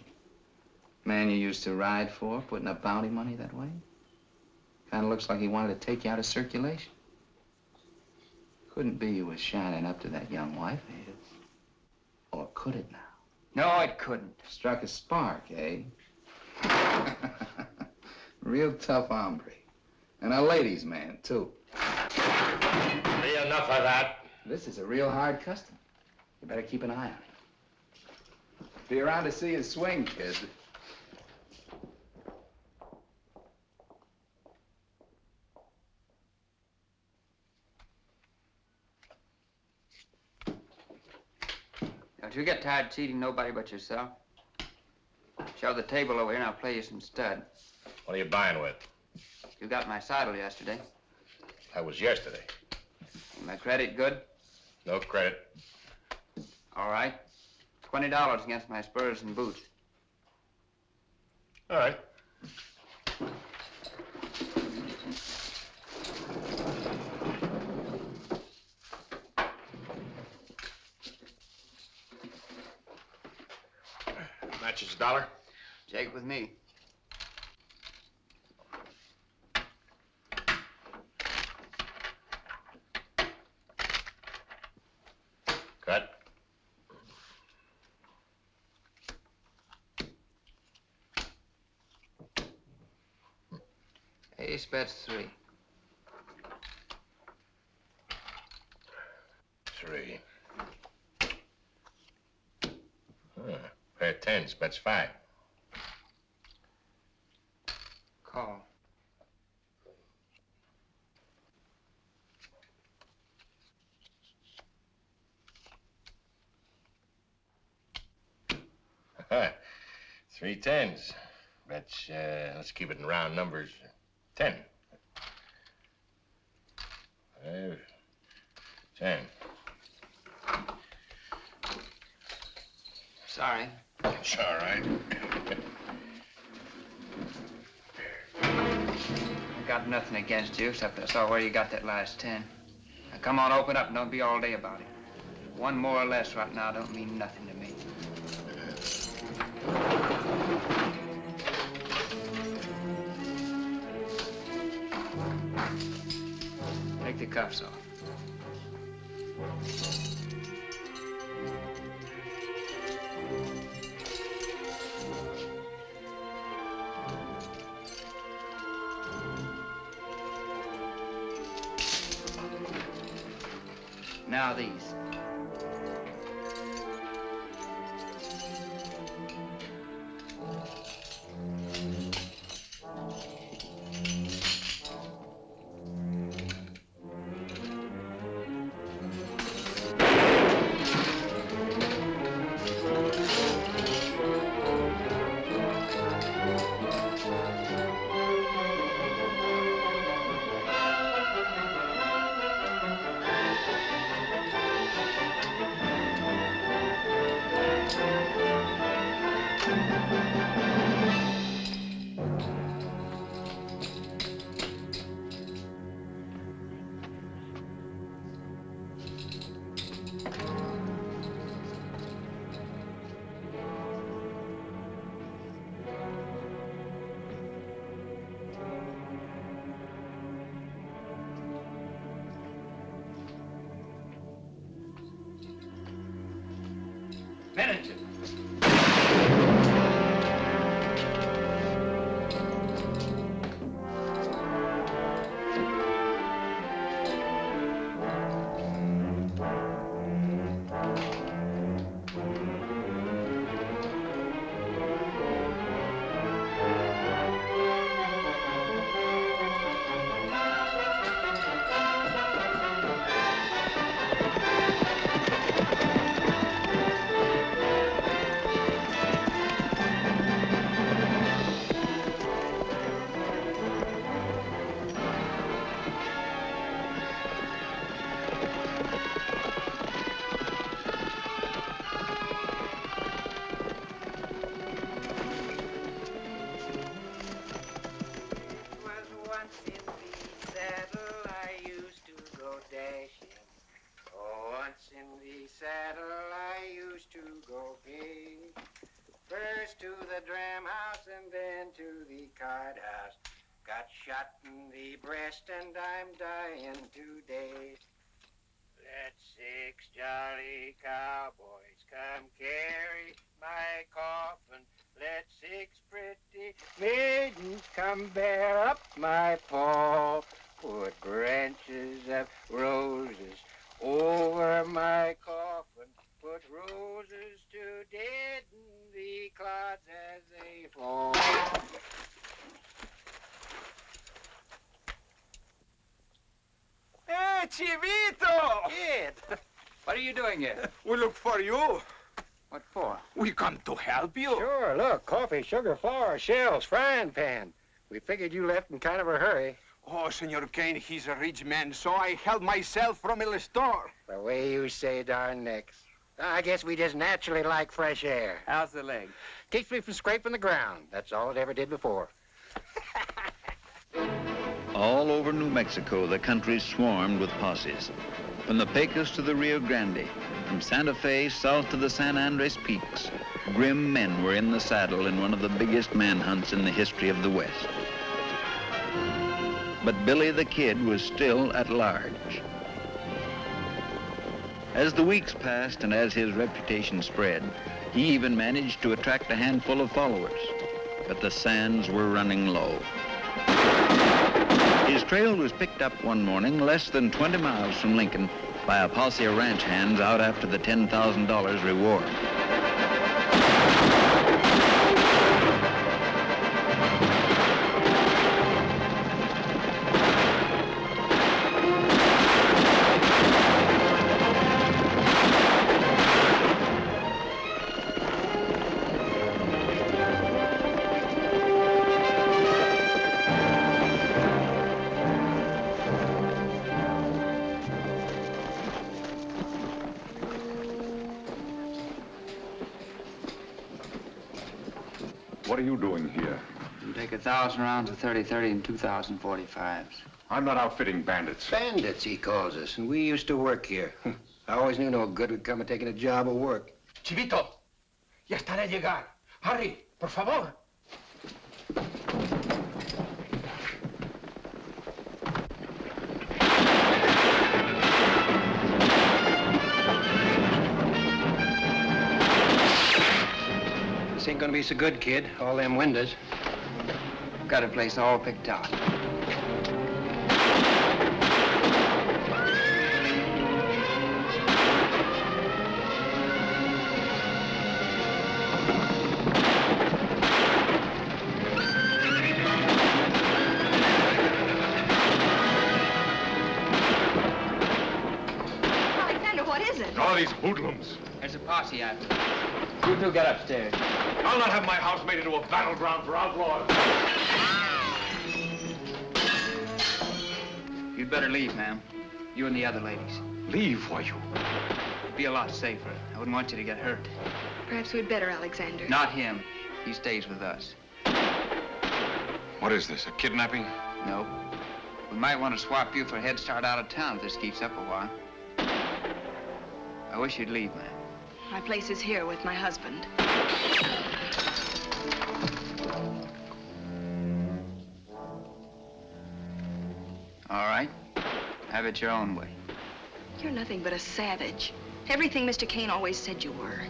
Man you used to ride for, putting up bounty money that way. Kind of looks like he wanted to take you out of circulation. Couldn't be you was shining up to that young wife, ain't it? Or could it now? No, it couldn't. Struck a spark, eh? Real tough hombre. And a ladies' man, too. Be enough of that. This is a real hard customer. You better keep an eye on him. Be around to see his swing, kid. Don't you get tired cheating nobody but yourself? Shove the table over here and I'll play you some stud. What are you buying with? You got my saddle yesterday. That was yesterday. Ain't my credit good? No credit. All right. $20 against my spurs and boots. All right. Matches a dollar? Jake with me. Cut. Ace bets 3. 3. Pair of tens, bets 5. Call. Three tens. Bets, let's keep it in round numbers. 10. 5, 10. Sorry. It's all right. I got nothing against you, except I saw where you got that last 10. Now come on, open up and don't be all day about it. One more or less right now don't mean nothing to me. Take the cuffs off. Now these. Manager. First to the dram house and then to the card house. Got shot in the breast and I'm dying today. Let 6 jolly cowboys come carry my coffin. Let 6 pretty maidens come bear up my pall. Put branches of roses over my coffin. Put roses to deaden the clods as they fall. Hey, Chivito! Kid, What are you doing here? We look for you. What for? We come to help you. Sure, look, coffee, sugar, flour, shells, frying pan. We figured you left in kind of a hurry. Oh, Senor Kane, he's a rich man, so I help myself from el store. The way you say darn necks. I guess we just naturally like fresh air. How's the leg? Keeps me from scraping the ground. That's all it ever did before. All over New Mexico, the country swarmed with posses. From the Pecos to the Rio Grande, from Santa Fe south to the San Andres Peaks, grim men were in the saddle in one of the biggest manhunts in the history of the West. But Billy the Kid was still at large. As the weeks passed and as his reputation spread, he even managed to attract a handful of followers. But the sands were running low. His trail was picked up one morning less than 20 miles from Lincoln by a posse of ranch hands out after the $10,000 reward. What are you doing here? You take 1,000 rounds of 30-30 and 2,000 45s. I'm not outfitting bandits. Bandits, he calls us, and we used to work here. I always knew no good would come of taking a job of work. Chivito, ya están a llegar. Hurry, por favor. This ain't gonna be so good, kid. All them windows. Got a place all picked out. Alexander, what is it? All these hoodlums. There's a posse after me. You two get upstairs. I'll not have my house made into a battleground for outlaws. You'd better leave, ma'am. You and the other ladies. Leave, why you? It'd be a lot safer. I wouldn't want you to get hurt. Perhaps we'd better, Alexander. Not him. He stays with us. What is this, a kidnapping? No. We might want to swap you for a head start out of town if this keeps up a while. I wish you'd leave, ma'am. My place is here with my husband. All right. Have it your own way. You're nothing but a savage. Everything Mr. Kane always said you were.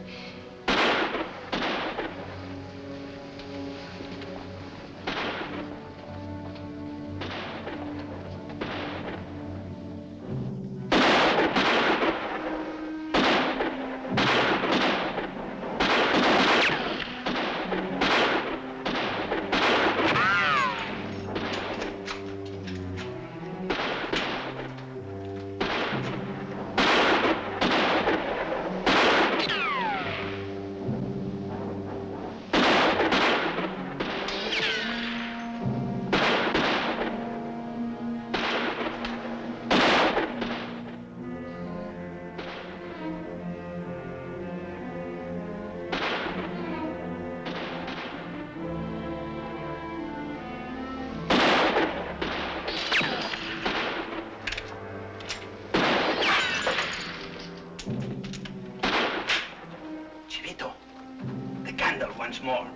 more.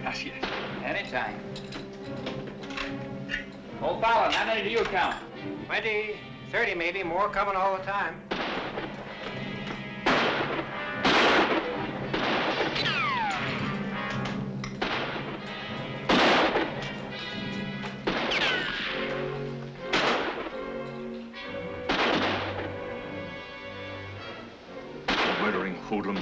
Gracias. Anytime. Old Fallon, how many do you count? 20, 30 maybe, more coming all the time. Murdering hoodlums.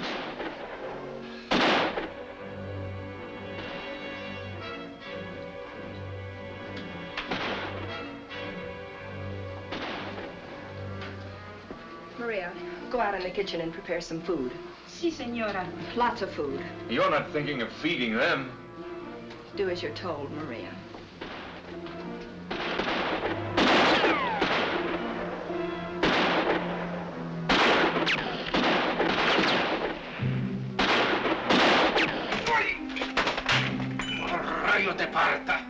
Maria, go out in the kitchen and prepare some food. Si, senora. Lots of food. You're not thinking of feeding them. Do as you're told, Maria. Rayo te parta.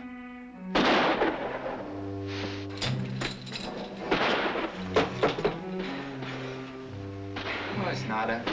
Well, it's nada.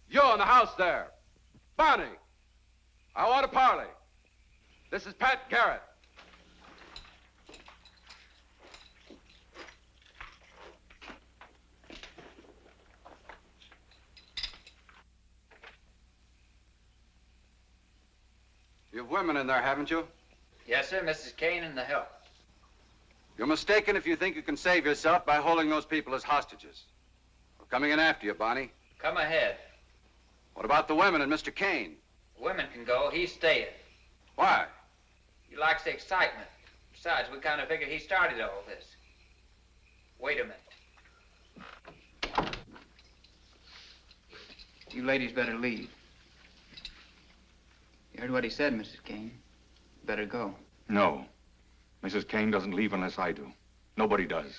You in the house there. Bonnie, I want a parley. This is Pat Garrett. You've women in there, haven't you? Yes, sir. Mrs. Kane and the help. You're mistaken if you think you can save yourself by holding those people as hostages. We're coming in after you, Bonnie. Come ahead. What about the women and Mr. Kane? Women can go. He's staying. Why? He likes the excitement. Besides, we kind of figured he started all this. Wait a minute. You ladies better leave. You heard what he said, Mrs. Kane. Better go. No. Mrs. Kane doesn't leave unless I do. Nobody does.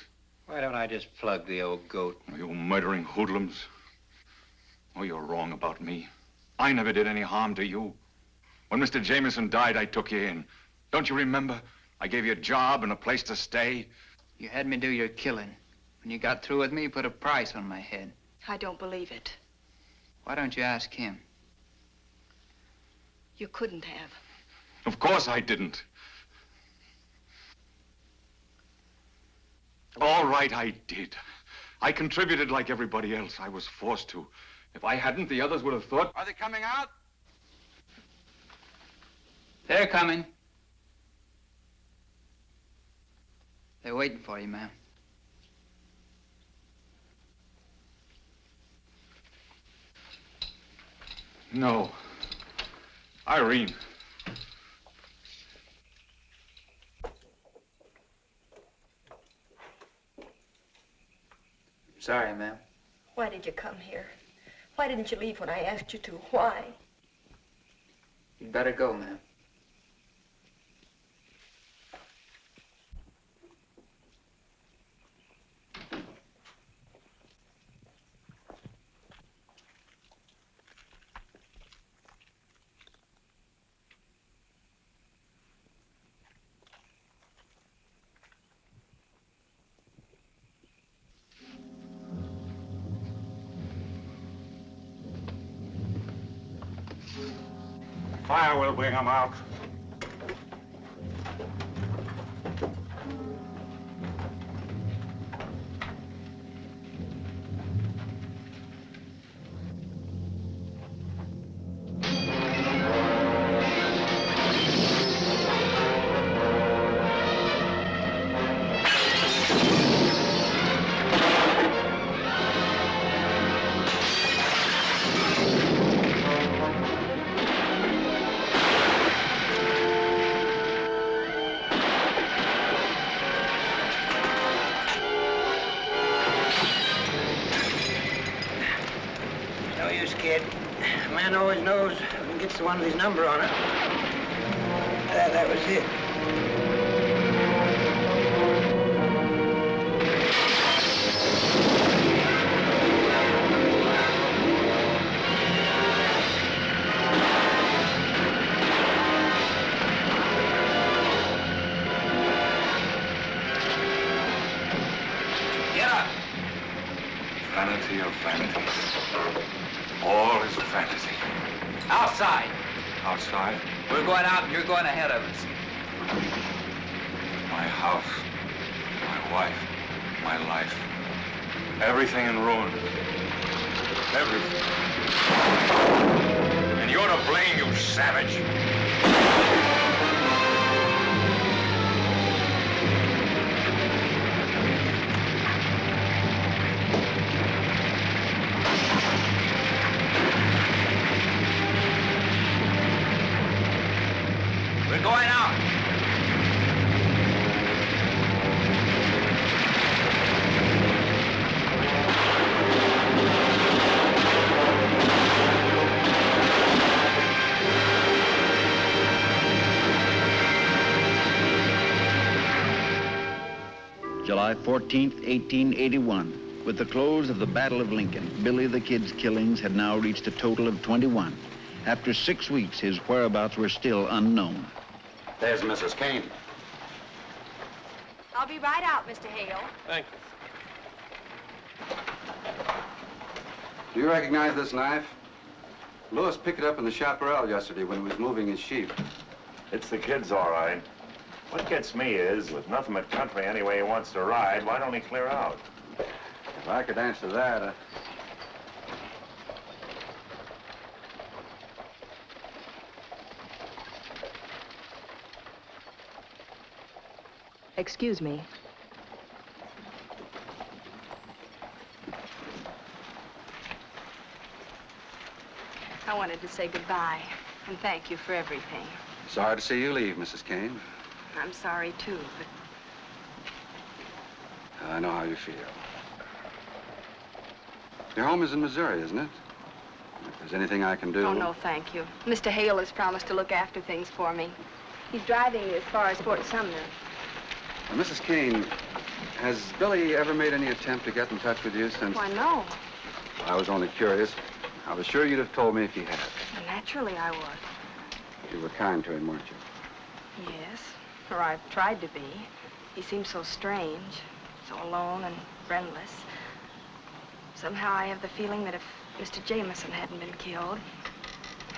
Why don't I just plug the old goat? You murdering hoodlums. Oh, you're wrong about me. I never did any harm to you. When Mr. Jameson died, I took you in. Don't you remember? I gave you a job and a place to stay. You had me do your killing. When you got through with me, you put a price on my head. I don't believe it. Why don't you ask him? You couldn't have. Of course I didn't. All right, I did. I contributed like everybody else. I was forced to. If I hadn't, the others would have thought... Are they coming out? They're coming. They're waiting for you, ma'am. No. Irene. Sorry, ma'am. Why did you come here? Why didn't you leave when I asked you to? Why? You'd better go, ma'am. Fire will bring them out. No use, kid. A man always knows when he gets the one with his number on it. That was it. Get up! Vanity of vanities. All is vanity. Outside. Outside, We're going out and you're going ahead of us. my house, my wife, my life. Everything in ruins. Everything. And you're to blame, you savage. We're going out. July 14th, 1881. With the close of the Battle of Lincoln, Billy the Kid's killings had now reached a total of 21. After 6 weeks, his whereabouts were still unknown. There's Mrs. Kane. I'll be right out, Mr. Hale. Thank you. Do you recognize this knife? Lewis picked it up in the chaparral yesterday when he was moving his sheep. It's the kid's all right. What gets me is, with nothing but country any way he wants to ride, why don't he clear out? If I could answer that, Excuse me. I wanted to say goodbye and thank you for everything. Sorry to see you leave, Mrs. Kane. I'm sorry, too, but I know how you feel. Your home is in Missouri, isn't it? If there's anything I can do... oh, no, thank you. Mr. Hale has promised to look after things for me. He's driving me as far as Fort Sumner. Mrs. Kane, has Billy ever made any attempt to get in touch with you since... Why, no. I was only curious. I was sure you'd have told me if he had. Well, naturally I would. You were kind to him, weren't you? Yes, or I've tried to be. He seems so strange, so alone and friendless. Somehow I have the feeling that if Mr. Jameson hadn't been killed,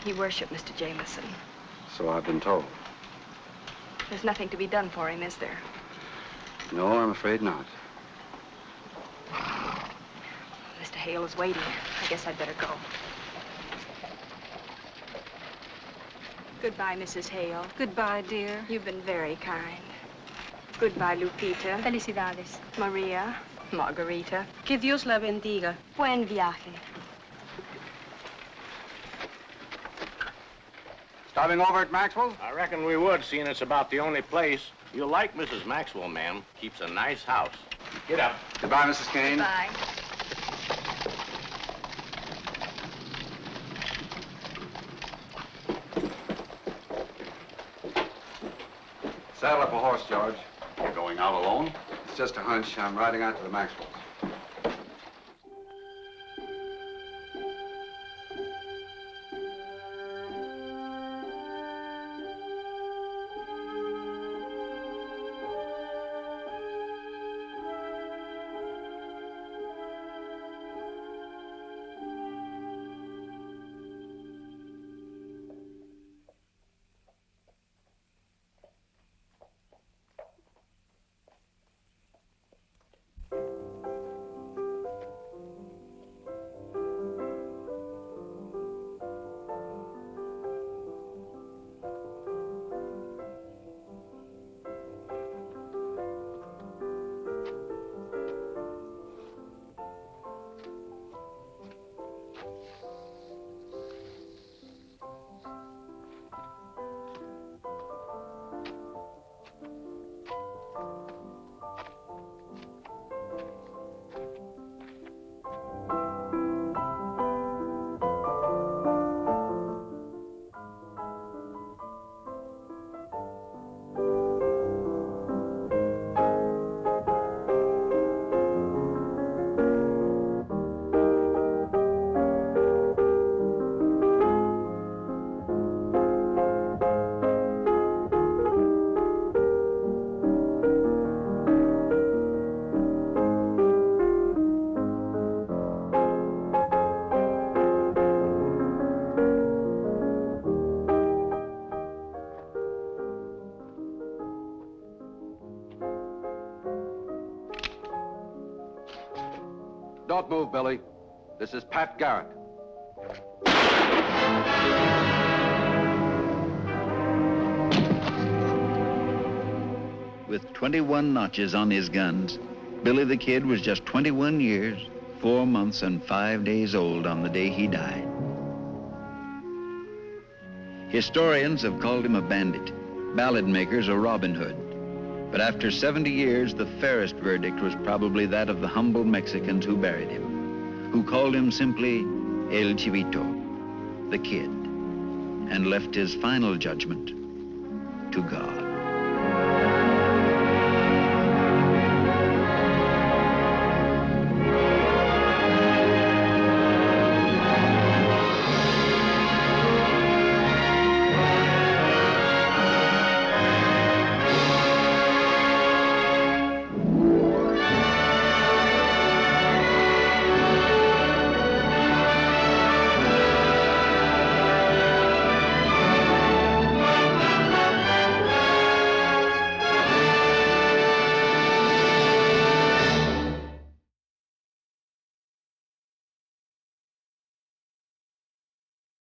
he worshipped Mr. Jameson. So I've been told. There's nothing to be done for him, is there? No, I'm afraid not. Mr. Hale is waiting. I guess I'd better go. Goodbye, Mrs. Hale. Goodbye, dear. You've been very kind. Goodbye, Lupita. Felicidades. Maria. Margarita. Que Dios la bendiga. Buen viaje. Stopping over at Maxwell's? I reckon we would, seeing it's about the only place. You'll like Mrs. Maxwell, ma'am. Keeps a nice house. Get up. Goodbye, Mrs. Kane. Goodbye. Saddle up a horse, George. You're going out alone? It's just a hunch. I'm riding out to the Maxwells. Don't move, Billy. This is Pat Garrett. With 21 notches on his guns, Billy the Kid was just 21 years, 4 months, and 5 days old on the day he died. Historians have called him a bandit, ballad makers a Robin Hood. But after 70 years, the fairest verdict was probably that of the humble Mexicans who buried him, who called him simply El Chivito, the Kid, and left his final judgment to God.